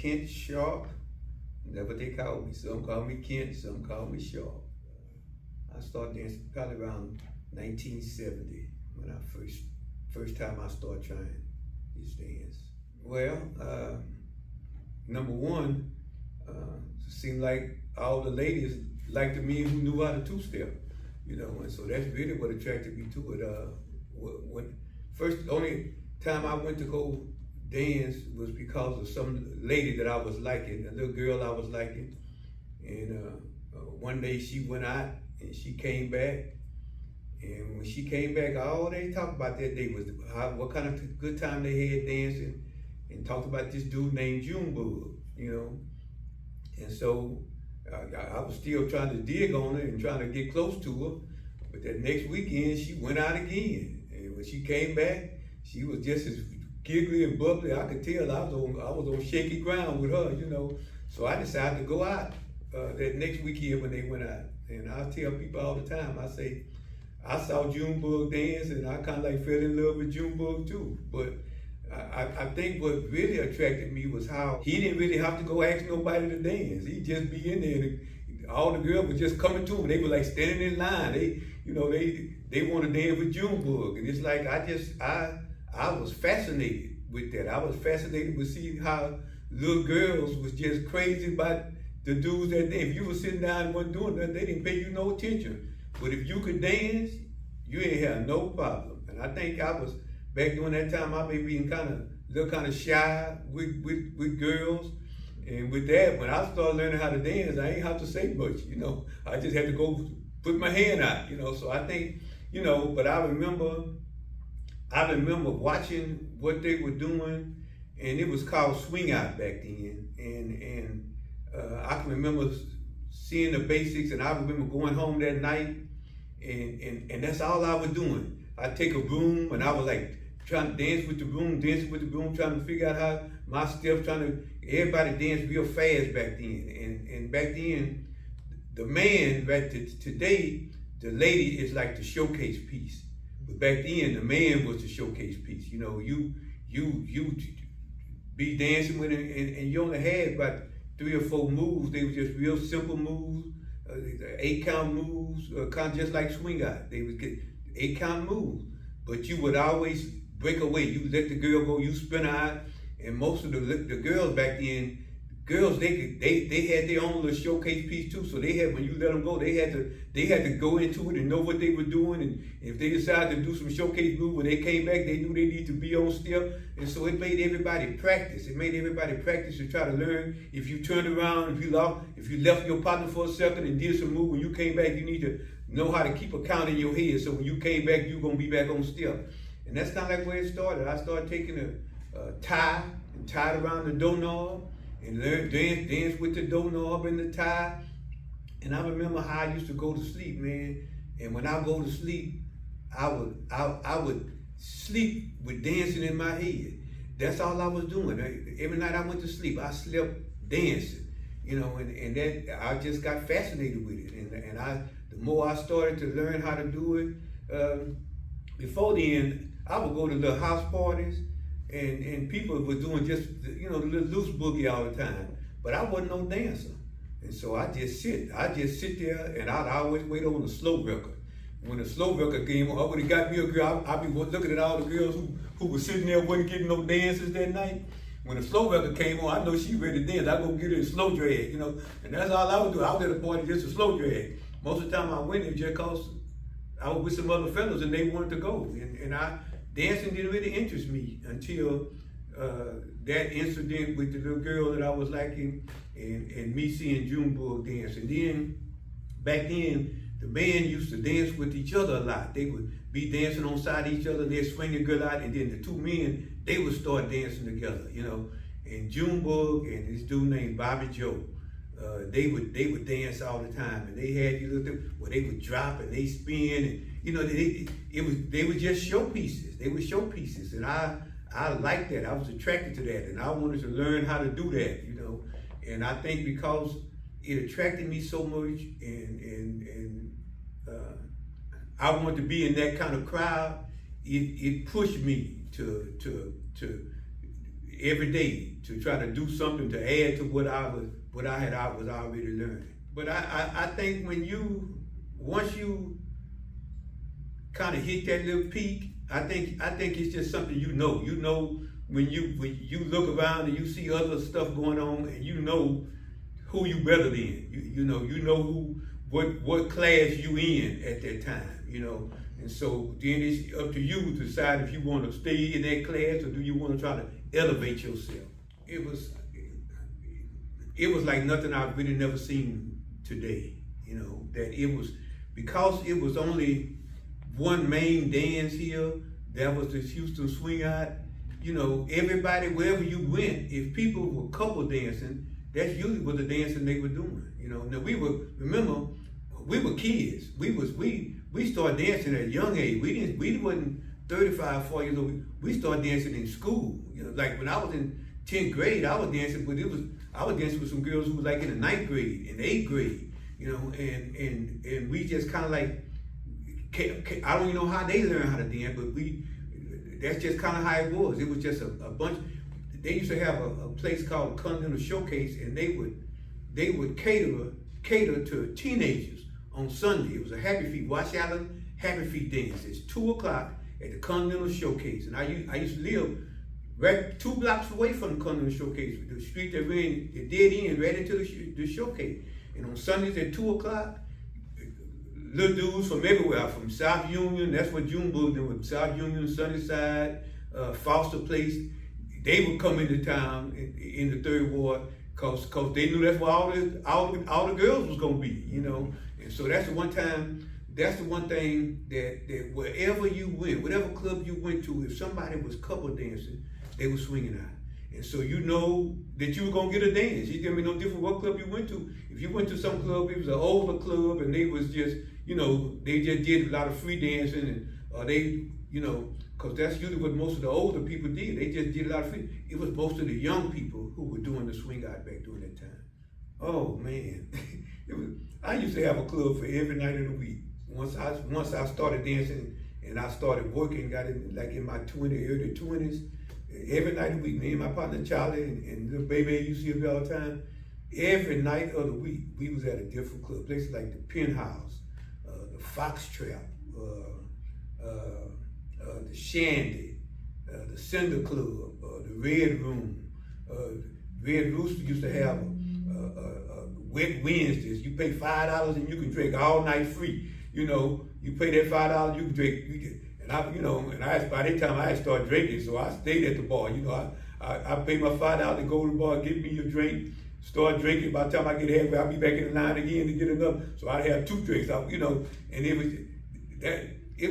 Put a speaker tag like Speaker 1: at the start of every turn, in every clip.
Speaker 1: Kent Sharp. That's what they call me. Some call me Kent, some call me Sharp. I started dancing probably around 1970 when I first time I started trying this dance. Well, number one, it seemed like all the ladies liked the men who knew how to two-step, you know, and so that's really what attracted me to it. The only time I went to go dance was because of some lady that I was liking, a little girl I was liking, and one day she went out and she came back, and when she came back, all they talked about that day was what kind of good time they had dancing, and talked about this dude named Junebug, you know, and so I was still trying to dig on her and trying to get close to her, but that next weekend she went out again, and when she came back, she was just as giggly and bubbly. I could tell I was on shaky ground with her, you know. So I decided to go out that next weekend when they went out. And I tell people all the time, I say, I saw Junebug dance and I kind of like fell in love with Junebug too. But I think what really attracted me was how he didn't really have to go ask nobody to dance. He'd just be in there and all the girls were just coming to him. They were like standing in line. They want to dance with Junebug. And it's like, I was fascinated with that. I was fascinated with seeing how little girls was just crazy about the dudes that day. If you were sitting down and wasn't doing nothing, they didn't pay you no attention. But if you could dance, you ain't have no problem. And I think I was, back during that time, I may be a little kind of shy with girls. And with that, when I started learning how to dance, I ain't have to say much, you know. I just had to go put my hand out, you know. So I think, you know, but I remember watching what they were doing, and it was called swing out back then. And I can remember seeing the basics, and I remember going home that night, and that's all I was doing. I'd take a broom, and I was like trying to dance with the broom, trying to figure out how my steps, everybody danced real fast back then. And back then, the man, today, the lady is like the showcase piece. But back then, the man was the showcase piece. You know, you be dancing with him, and you only had about 3 or 4 moves. They were just real simple moves, 8-count moves, kind of just like swing out. They would get 8-count moves, but you would always break away. You let the girl go, you spin out, and most of the girls back then, they had their own little showcase piece too. So they had, when you let them go, they had to go into it and know what they were doing. And if they decided to do some showcase move when they came back, they knew they needed to be on step. And so it made everybody practice. It made everybody practice to try to learn. If you turned around, if you left your partner for a second and did some move, when you came back, you need to know how to keep a count in your head. So when you came back, you're gonna be back on step. And that's kind of like where it started. I started taking a tie and tied around the doorknob, and learn dance with the doorknob and the tie. And I remember how I used to go to sleep, man. And when I go to sleep, I would sleep with dancing in my head. That's all I was doing. Every night I went to sleep, I slept dancing, you know. And that I just got fascinated with it. And the more I started to learn how to do it, before then, I would go to little house parties. And people were doing just, you know, the little loose boogie all the time. But I wasn't no dancer. And so I just sit there, and I'd always wait on the slow record. When the slow record came on, I would have got me a girl. I'd be looking at all the girls who were sitting there, wasn't getting no dances that night. When the slow record came on, I know she ready to dance. I'd go get her a slow drag, you know. And that's all I would do. I was at a party just a slow drag. Most of the time I went there just because I was with some other fellas and they wanted to go. And dancing didn't really interest me until that incident with the little girl that I was liking, and me seeing Junebug dance. And then, back then, the men used to dance with each other a lot. They would be dancing on side of each other, they'd swing the girl out, and then the 2 men, they would start dancing together, you know. And Junebug and this dude named Bobby Joe, they would dance all the time, and they had these little things where they would drop and they spin, and you know, they were just showpieces. They were showpieces, and I liked that. I was attracted to that, and I wanted to learn how to do that, you know. And I think because it attracted me so much, and I wanted to be in that kind of crowd, it pushed me to every day to try to do something to add to what I was already learning. But I think once you kind of hit that little peak, I think it's just something you know. You know when you look around and you see other stuff going on, and you know who you better than. You know what class you in at that time. You know, and so then it's up to you to decide if you want to stay in that class or do you want to try to elevate yourself. It was like nothing I've really never seen today. You know, that it was because it was only one main dance here. That was the Houston Swing Out. You know, everybody, wherever you went, if people were couple dancing, that's usually what the dancing they were doing. You know, now we were kids. We started dancing at a young age. We wasn't 35, 40 years old. We started dancing in school. You know, like when I was in 10th grade, I was dancing, but I was dancing with some girls who was like in the 9th grade, in the 8th grade. You know, and we just kind of like, I don't even know how they learned how to dance, but that's just kind of how it was. It was just a bunch. They used to have a place called Continental Showcase, and they would cater to teenagers on Sunday. It was a Happy Feet, Wash Allen Happy Feet dance. It's 2 o'clock at the Continental Showcase, and I used to live right 2 blocks away from the Continental Showcase, the street that ran the dead end right into the showcase. And on Sundays at 2 o'clock, little dudes from everywhere, from South Union, that's what Junebug did with South Union, Sunnyside, Foster Place. They would come into town in the 3rd Ward cause they knew that's where all the girls was gonna be, you know. And so that's the one thing that wherever you went, whatever club you went to, if somebody was couple dancing, they were swinging out. And so you know that you were gonna get a dance. It's gonna be no different what club you went to. If you went to some club, it was an older club, and they was just, you know, they just did a lot of free dancing, and they, you know, because that's usually what most of the older people did. They just did a lot of free. It was most of the young people who were doing the swing out back during that time. Oh man, I used to have a club for every night of the week. Once I started dancing and I started working, got in like in my early 20s. Every night of the week, me and my partner Charlie and little baby used to see me all the time. Every night of the week, we was at a different club. Places like the Penthouse, the Foxtrot, the Shandy, the Cinder Club, the Red Room. Red Rooster used to have Wet Wednesdays. You pay $5 and you can drink all night free. You know, you pay that $5, you can drink. And by that time I had started drinking, so I stayed at the bar. You know, I paid my $5 to go to the bar, get me a drink, start drinking. By the time I get halfway, I'll be back in the line again to get another. So I'd have 2 drinks. You know, and there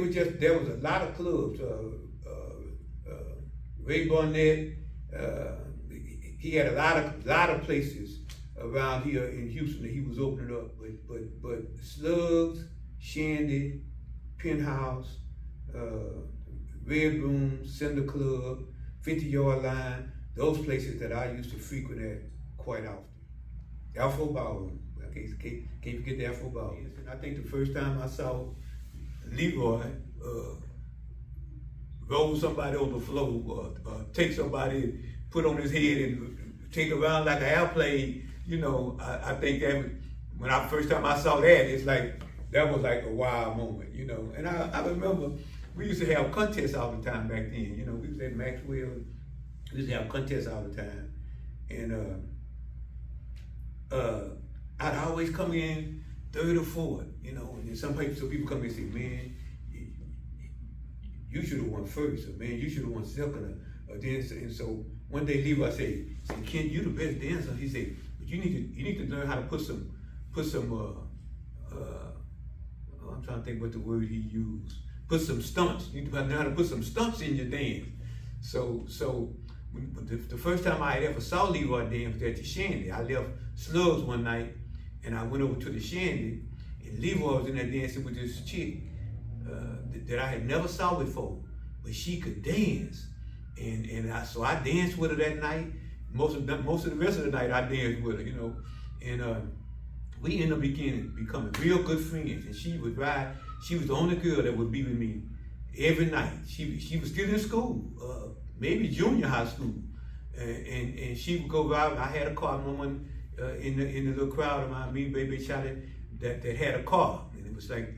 Speaker 1: was a lot of clubs. Ray Barnett, he had a lot of places around here in Houston that he was opening up. But Slugs, Shandy, Penthouse, Red Room, Cinder Club, 50-Yard Line, those places that I used to frequent at quite often. Afro Ballroom, can't forget the Afro Ballroom. I think the first time I saw Leroy roll somebody on the floor, take somebody, put on his head and take around like an airplane, you know, I think that when first time I saw that, it's like, that was like a wow moment, you know. And I remember we used to have contests all the time back then. You know, we was at Maxwell. We used to have contests all the time. And I'd always come in 3rd or 4th, you know. And some people come in and say, man, you should have won first, or man, you should have won second. And so one day Leroy said, Kent, you the best dancer. He said, but you need to learn how to put some I'm trying to think what the word he used. Put some stunts. You need to learn how to put some stunts in your dance. So the first time I ever saw Leroy dance was at the Shandy. I left Slugs one night and I went over to the Shandy, and Leroy was in there dancing with this chick that I had never saw before, but she could dance. So I danced with her that night. Most of the rest of the night I danced with her, you know. And we ended up becoming real good friends, and she was the only girl that would be with me every night. She was still in school, maybe junior high school, and she would go out. I had a car. Woman in the little crowd around me, baby Charlie, that had a car, and it was like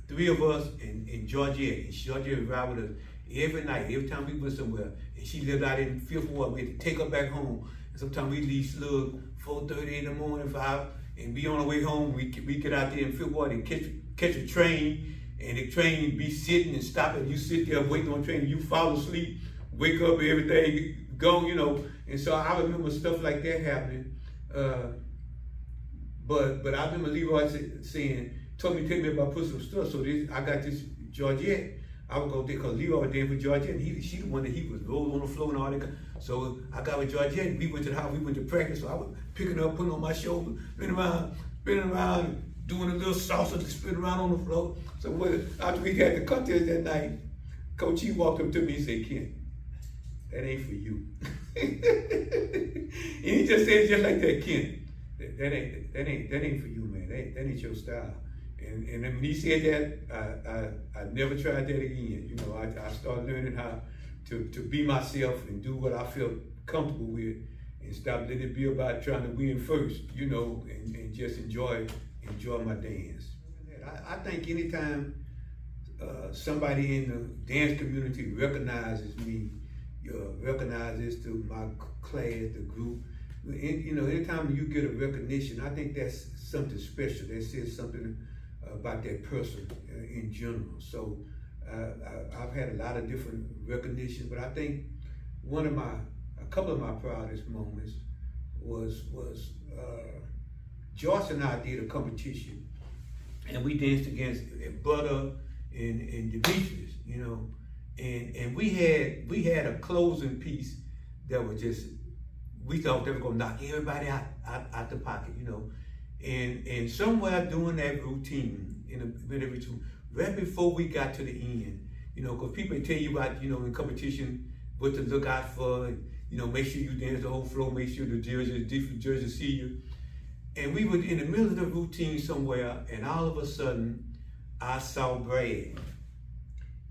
Speaker 1: 3 of us in Georgette. And Georgette would ride with us every night, every time we went somewhere. And she lived out in 5th Ward. We had to take her back home. And sometimes we leave slug 4:30 in the morning, 5, and be on our way home. We get out there in 5th Ward and catch a train, and the train be sitting and stopping. You sit there waiting on the train, you fall asleep, wake up, everything go, you know. And so I remember stuff like that happening. But I remember Leroy told me to take me about put some stuff. So I got this Georgette. I would go there because Leroy was there for Georgette, and she the one that he was rolled on the floor and all that. So I got with Georgette, and we went to the house, we went to practice. So I was picking her up, putting on my shoulder, spinning around, doing a little salsa, spinning around on the floor. So after we had the contest that night, Coach he walked up to me and said, "Ken, that ain't for you." And he just said just like that, "Ken, that ain't for you, man. That ain't your style." And when he said that, I never tried that again. You know, I started learning how to be myself and do what I felt comfortable with, and stop letting it be about trying to win first. You know, and just enjoy my dance. I think anytime somebody in the dance community recognizes me, recognizes to my class, the group. You know, anytime you get a recognition, I think that's something special. That says something about that person in general. So I've had a lot of different recognitions, but I think a couple of my proudest moments was Joyce and I did a competition, and we danced against Butter and Demetrius, you know, and we had a closing piece that was just, we thought they were gonna knock everybody out the pocket, you know. And somewhere during that routine, right before we got to the end, you know, because people tell you about, you know, in competition, what to look out for, you know, make sure you dance the whole floor, make sure the different judges see you. And we were in the middle of the routine somewhere, and all of a sudden, I saw Brad.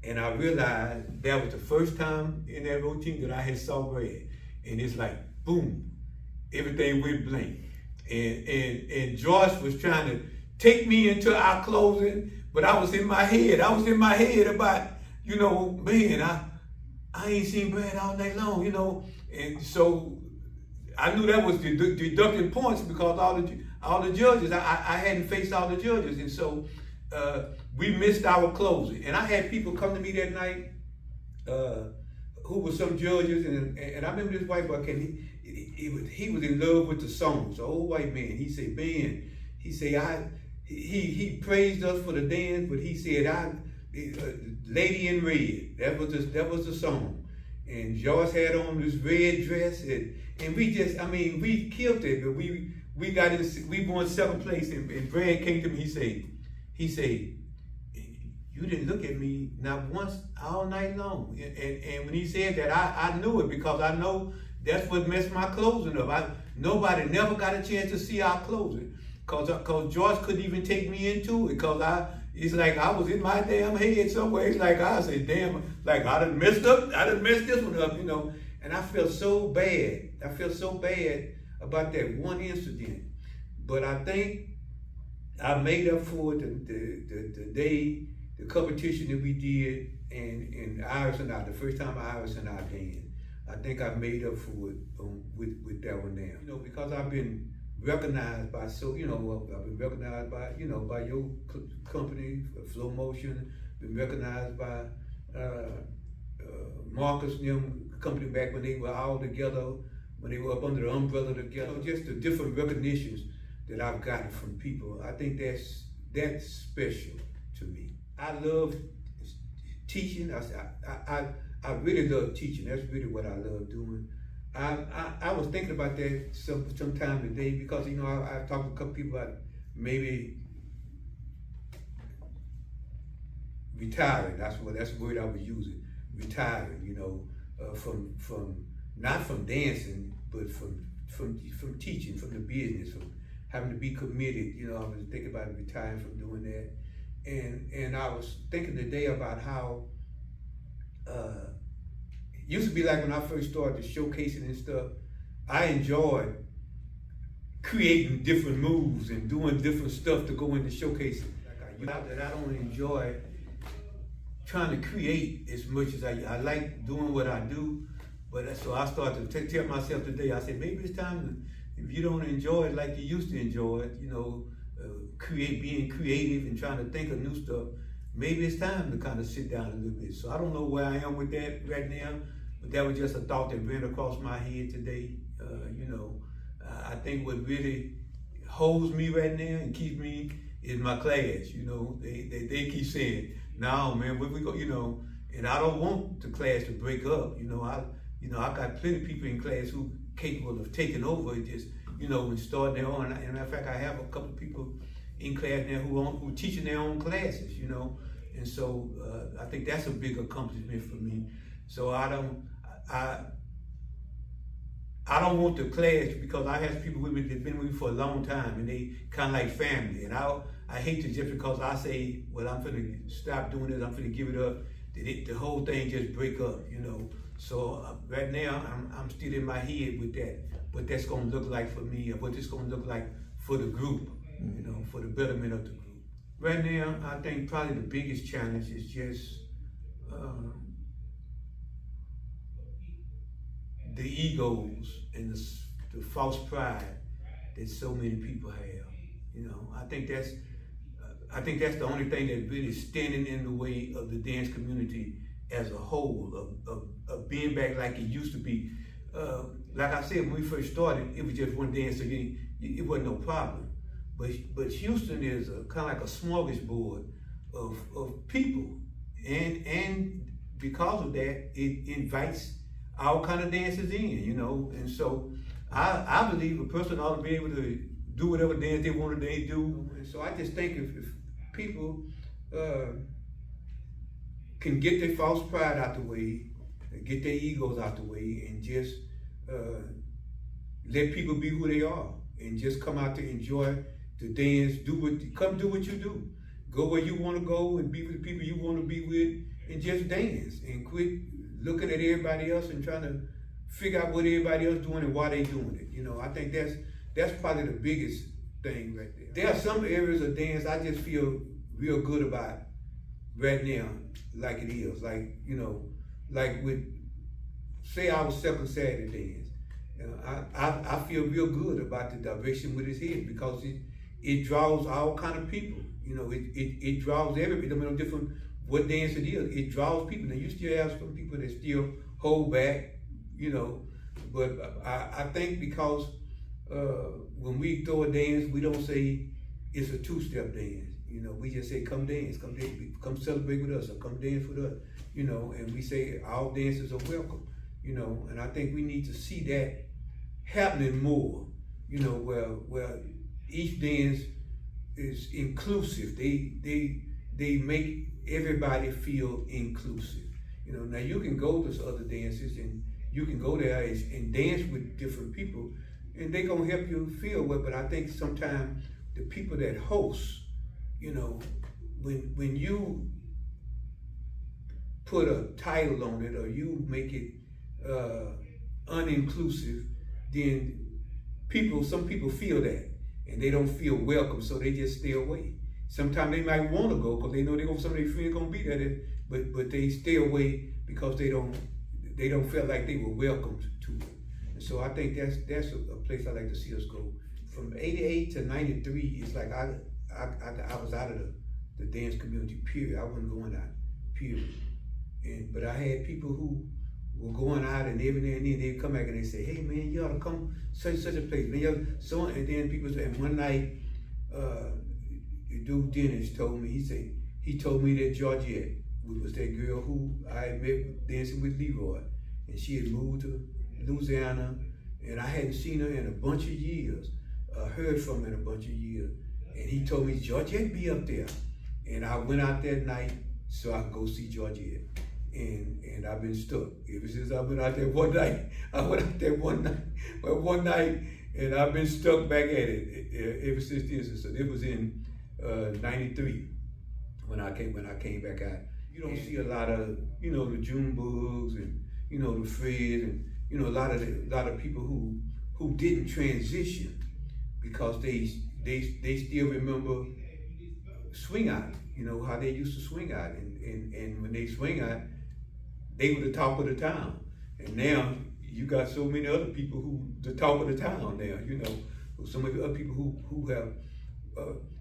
Speaker 1: And I realized that was the first time in that routine that I had saw Brad. And it's like, boom, everything went blank. And Joyce was trying to take me into our closing, but I was in my head about, you know, man, I ain't seen Brad all night long, you know. And so I knew that was deducting points because all the judges, I hadn't faced all the judges. And so we missed our closing. And I had people come to me that night who were some judges, and I remember this white boy came, he was in love with the songs, the old white man. He said, "Ben," he said, he praised us for the dance, but he said, "Lady in Red," that was the song. And Joyce had on this red dress, and we killed it, but we won 7th place, and Brad came to me, he said, "You didn't look at me not once all night long." And when he said that, I knew it, because I know that's what messed my closing up. Nobody never got a chance to see our closing, cause Joyce couldn't even take me into it, it's like I was in my damn head somewhere. It's like I said, damn, like I done messed this one up, you know. And I felt so bad. I felt so bad about that one incident. But I think I made up for it the competition that we did, and Iris and I, the first time Iris and I danced. I think I made up for it with that one there. You know, because I've been recognized by, I've been recognized by, by your company, Flow Motion, been recognized by Marcus and them company back when they were all together, when they were up under the umbrella together. Just the different recognitions that I've gotten from people. I think that's special to me. I love teaching. I really love teaching. That's really what I love doing. I was thinking about that sometime today, because I've talked to a couple people about maybe retiring. That's the word I was using. Retiring, from not from dancing, but from teaching, from the business, from having to be committed. I was thinking about retiring from doing that, and I was thinking today about how used to be like when I first started showcasing and stuff, I enjoyed creating different moves and doing different stuff to go into showcasing. That I don't enjoy trying to create as much as I like doing what I do, but so I started to tell myself today, I said, maybe it's time to, if you don't enjoy it like you used to enjoy it, you know, being creative and trying to think of new stuff, maybe it's time to kind of sit down a little bit. So I don't know where I am with that right now, but that was just a thought that ran across my head today. You know, I think what really holds me right now and keeps me is my class. You know, they keep saying, "No, man, where we go?" You know, and I don't want the class to break up. I got plenty of people in class who capable of taking over. Just and starting their own. And matter of fact, I have a couple of people in class now who teaching their own classes. And so I think that's a big accomplishment for me. So I don't want the class, because I have people with me that've been with me for a long time and they kind of like family. And I hate to, just because I say, well, I'm finna stop doing this, I'm finna give it up, the whole thing just break up, So right now, I'm still in my head with that, what that's gonna look like for me, or what it's gonna look like for the group, for the betterment of the group. Right now, I think probably the biggest challenge is just the egos and the false pride that so many people have. I think that's the only thing that really is standing in the way of the dance community as a whole, of being back like it used to be. Like I said, when we first started, it was just one dance, so it wasn't no problem. But Houston is kind of like a smorgasbord of people, and because of that, it invites all kind of dances in, And so I believe a person ought to be able to do whatever dance they want to do. And so I just think if people can get their false pride out the way, get their egos out the way, and just let people be who they are, and just come out to enjoy the dance, come do what you do. Go where you want to go and be with the people you want to be with, and just dance, and quit looking at everybody else and trying to figure out what everybody else doing and why they doing it. I think that's probably the biggest thing right there. There are some areas of dance I just feel real good about right now, like it is. Like with, say our second Saturday dance. I feel real good about the direction with his head, because it draws all kind of people. It draws everybody, no matter different what dance it is. It draws people. Now you still have some people that still hold back, but I think because when we throw a dance, we don't say it's a two-step dance. We just say come dance, come celebrate with us, or come dance with us. And we say all dances are welcome. And I think we need to see that happening more. Where each dance is inclusive. They make everybody feel inclusive. Now you can go to other dances and you can go there and dance with different people, and they're gonna help you feel well. But I think sometimes the people that host, when you put a title on it, or you make it uninclusive, then some people feel that, and they don't feel welcome, so they just stay away. Sometimes they might want to go because they know some of their friends gonna be there, but they stay away because they don't feel like they were welcomed to it. And so I think that's a place I like to see us go. From '88 to '93, it's like I was out of the dance community, period. I wasn't going out, period. But I had people who were going out, and every now and then they'd come back and they say, "Hey man, you ought to come such a place." And then people say, and one night, the dude Dennis told me, he told me that Georgette was that girl who I had met dancing with Leroy, and she had moved to Louisiana, and I hadn't seen her in a bunch of years, heard from her in a bunch of years. And he told me, Georgette be up there. And I went out that night so I could go see Georgette. And I've been stuck ever since I went out there one night. I went out there one night, and I've been stuck back at it ever since then. So it was in '93 when I came back out. You don't see a lot of, the June Bugs and the Fred and a lot of people who didn't transition because they still remember swing out, how they used to swing out, and when they swing out, they were the top of the town. And now you got so many other people who the top of the town now, so many other people who have,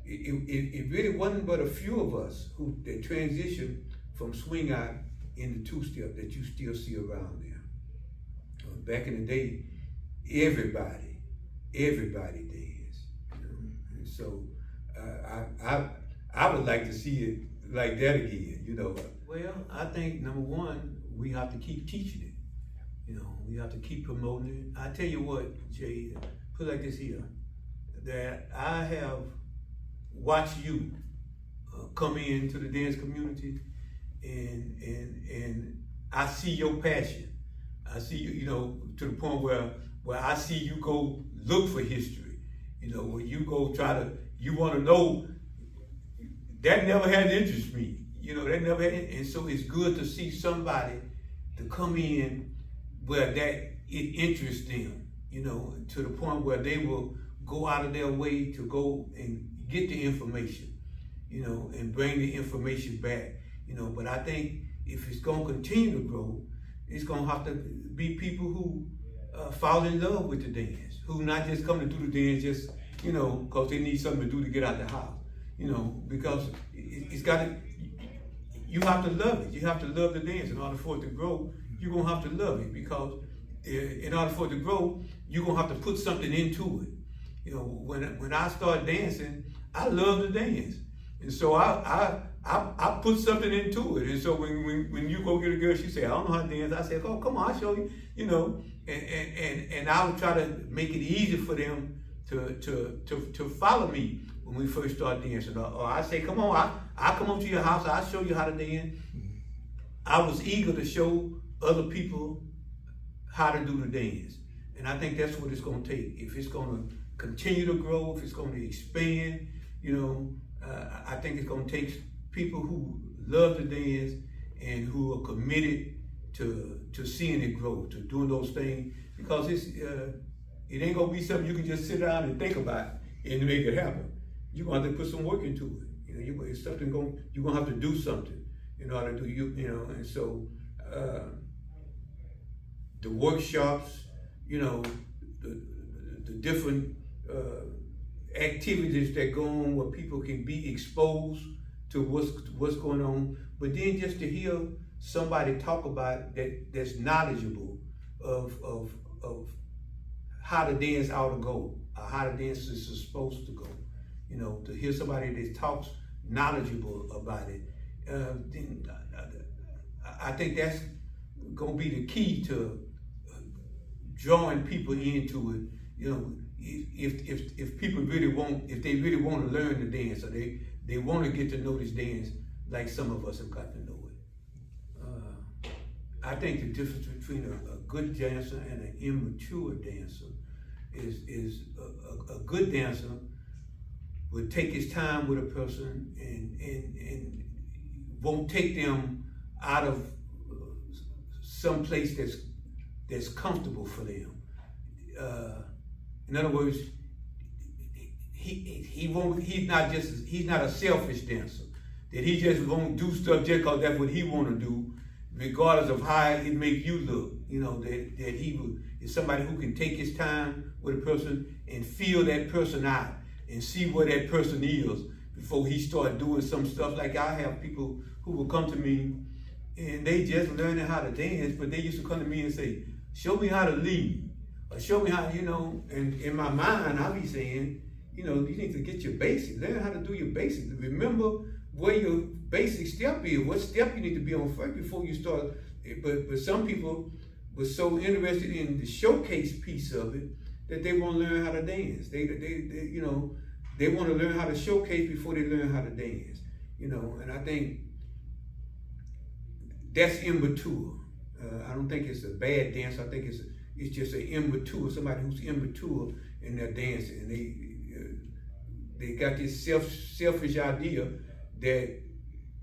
Speaker 1: it really wasn't but a few of us that transitioned from swing out into two-step that you still see around there. Back in the day, everybody danced, and so I would like to see it like that again, Well, I think number one, we have to keep teaching it. We have to keep promoting it. I tell you what, Jay, put it like this here, that I have watched you come into the dance community, and I see your passion. I see you, to the point where I see you go look for history. Where you go you want to know. That never had interest me. That never had, and so it's good to see somebody to come in where it interests them, to the point where they will go out of their way to go and get the information, and bring the information back, But I think if it's going to continue to grow, it's going to have to be people who fall in love with the dance, who not just come to do the dance just, because they need something to do to get out the house, because it's got to, you have to love it. You have to love the dance. In order for it to grow, you're going to have to love it, because in order for it to grow, you're going to have to put something into it. When I start dancing, I love to dance. And so I put something into it. And so when you go get a girl, she say, I don't know how to dance. I say, oh, come on, I'll show you, and I would try to make it easy for them to follow me when we first start dancing. Or I say, come on, I'll come up to your house, I'll show you how to dance. I was eager to show other people how to do the dance. And I think that's what it's going to take. If it's going to continue to grow, if it's going to expand, I think it's going to take people who love the dance and who are committed to seeing it grow, to doing those things, because it ain't going to be something you can just sit down and think about and make it happen. You're going to have to put some work into it. It's something you're going to have to do something in order to do, and so the workshops, the different activities that go on where people can be exposed to what's going on, but then just to hear somebody talk about that's knowledgeable of how the dance ought to go, how the dance is supposed to go, to hear somebody that talks knowledgeable about it. Then I think that's gonna be the key to drawing people into it. If people really if they really want to learn the dance, or they want to get to know this dance like some of us have got to know it. I think the difference between a good dancer and an immature dancer is a good dancer would take his time with a person and won't take them out of some place that's comfortable for them. In other words, he's not a selfish dancer, that he just won't do stuff just because that's what he want to do, regardless of how it make you look. That he is somebody who can take his time with a person and feel that person out and see where that person is before he start doing some stuff. Like I have people who will come to me and they just learning how to dance, but they used to come to me and say, show me how to lead, or show me how, and in my mind, I'll be saying, you need to get your basics, learn how to do your basics. Remember where your basic step is, what step you need to be on first before you start. But some people were so interested in the showcase piece of it that they want to learn how to dance. They want to learn how to showcase before they learn how to dance. And I think that's immature. I don't think it's a bad dance. I think it's just an immature, somebody who's immature in their dancing, and they got this selfish idea that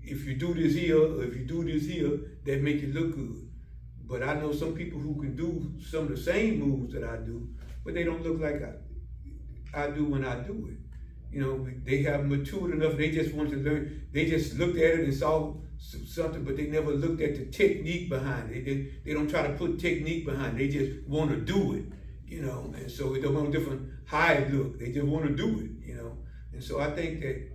Speaker 1: if you do this here, or if you do this here, that make you look good. But I know some people who can do some of the same moves that I do, but they don't look like I do when I do it. You know, they have matured enough, they just want to learn. They just looked at it and saw something, but they never looked at the technique behind it. They don't try to put technique behind it. They just want to do it, you know. And so it don't want different how it look. They just want to do it, you know. And so I think that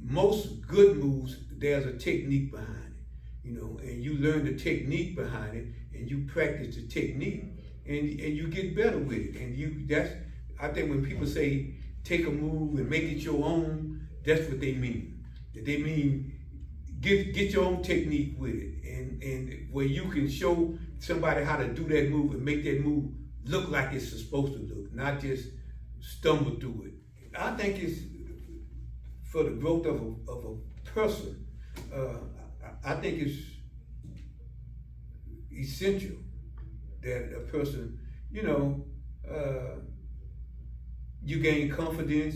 Speaker 1: most good moves, there's a technique behind it, you know, and you learn the technique behind it, and you practice the technique, and you get better with it. And that's, I think when people say take a move and make it your own, that's what they mean. They mean get your own technique with it, and where you can show somebody how to do that move and make that move look like it's supposed to look, not just stumble through it. I think it's for the growth of a person. I think it's essential that a person, you know, you gain confidence.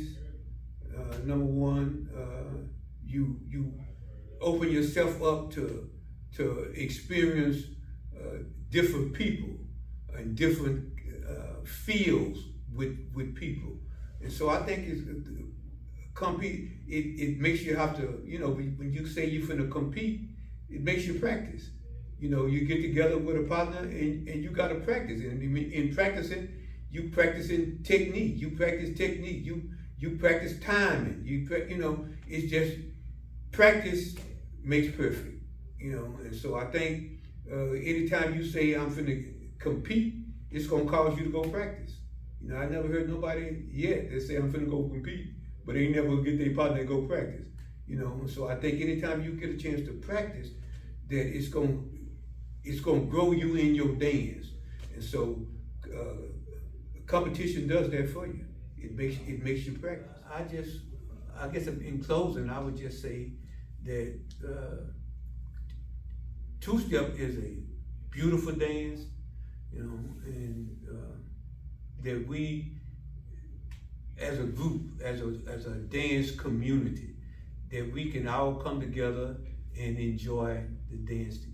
Speaker 1: Number one, you open yourself up to experience different people and different fields with people. And so I think it's compete. It makes you have to, you know, when you say you're finna compete, it makes you practice. You know, you get together with a partner and you got to practice. And in practicing, you practicing technique. You practice technique. You practice timing. You know, it's just practice makes perfect. You know, and so I think anytime you say I'm finna compete, it's gonna cause you to go practice. You know, I never heard nobody yet that say I'm finna go compete, but they never get their partner to go practice. You know, so I think anytime you get a chance to practice, that it's gonna grow you in your dance. And so competition does that for you. It makes you practice. I guess in closing, I would just say that two-step is a beautiful dance, you know, and that we, as a group, as a dance community, that we can all come together and enjoy the dance together.